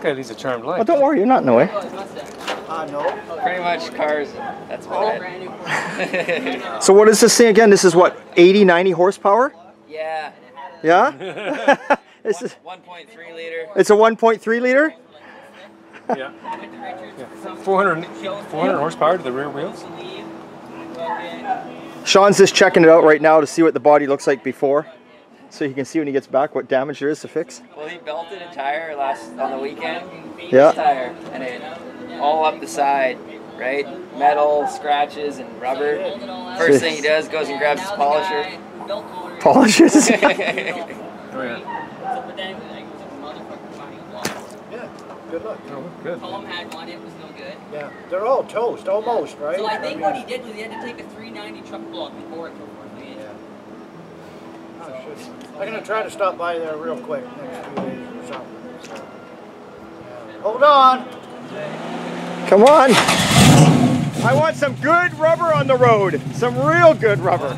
guy leads a charmed life. Oh, don't worry, you're not in the way. No. Pretty much cars. That's about it. So what is this thing again? This is what, 80, 90 horsepower? Yeah. Yeah? This is 1.3 liter. It's a 1.3 liter? Yeah. 400 horsepower to the rear wheels. Sean's just checking it out right now to see what the body looks like before. So he can see when he gets back what damage there is to fix. Well, he belted a tire on the weekend. Yeah. Tire, and it all up the side, right? Metal, scratches, and rubber. First thing he does, goes and grabs his polisher. Polishes? Oh, yeah. Good luck. Oh, good. Column had one, it was no good. Yeah, they're all toast, almost, right? So I think what he did was he had to take a 390 truck block before it took for the engine. I'm going to try to stop by there real quick next few days or something. So, yeah. Hold on. Come on. I want some good rubber on the road. Some real good rubber.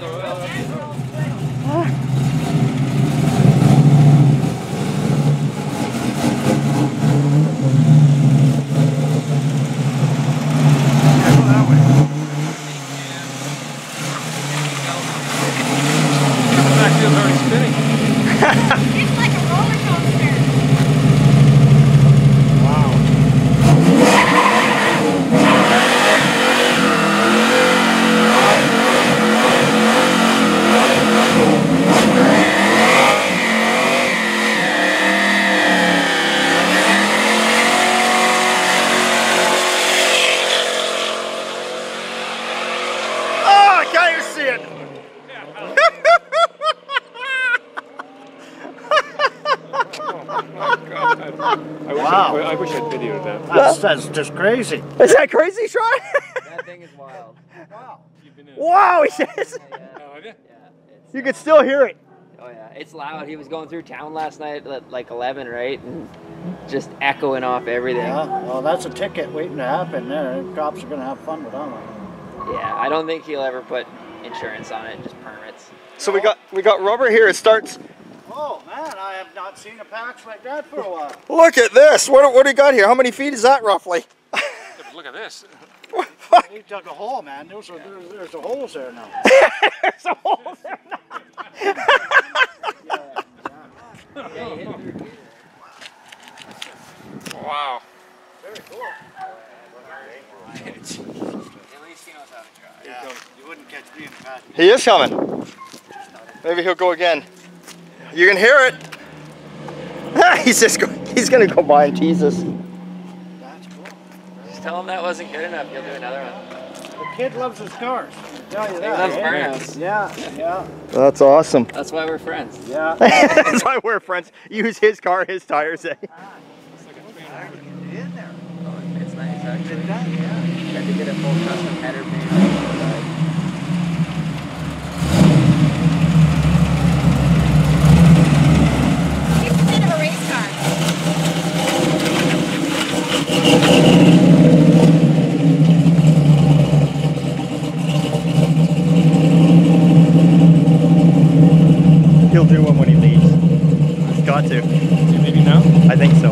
It's like a roller coaster. Oh, I can't even see it. I wish I'd videoed that. That's just crazy. Is that crazy, Sean? That thing is wild. Wow. Wow, he says. Oh, have you? You can still hear it. Oh yeah, it's loud. He was going through town last night at like 11, right? And just echoing off everything. Yeah, well, that's a ticket waiting to happen there. The cops are going to have fun with that one. Yeah, I don't think he'll ever put insurance on it, just permits. So we got rubber here. It starts. Oh man, I have not seen a patch like that for a while. Look at this. What do you got here? How many feet is that roughly? Yeah, but look at this. He dug a hole, man. There's a holes there now. There's a hole there now. Wow. Very cool. At least he knows how to drive. Yeah, you wouldn't catch me in a patch. He is coming. Maybe he'll go again. You can hear it. He's gonna go by and tease us. That's cool. Just tell him that wasn't good enough. He'll do another one. The kid loves his cars. I'll tell you He that. loves eh? burnouts. Yeah, yeah, That's awesome. That's why we're friends. yeah. That's why we're friends. Use his car, his tires, eh? In there. Oh, it's nice actually. Yeah. Had to get a full custom header paint. It's a bit of a race car. He'll do one when he leaves. He's got to. Maybe now? I think so.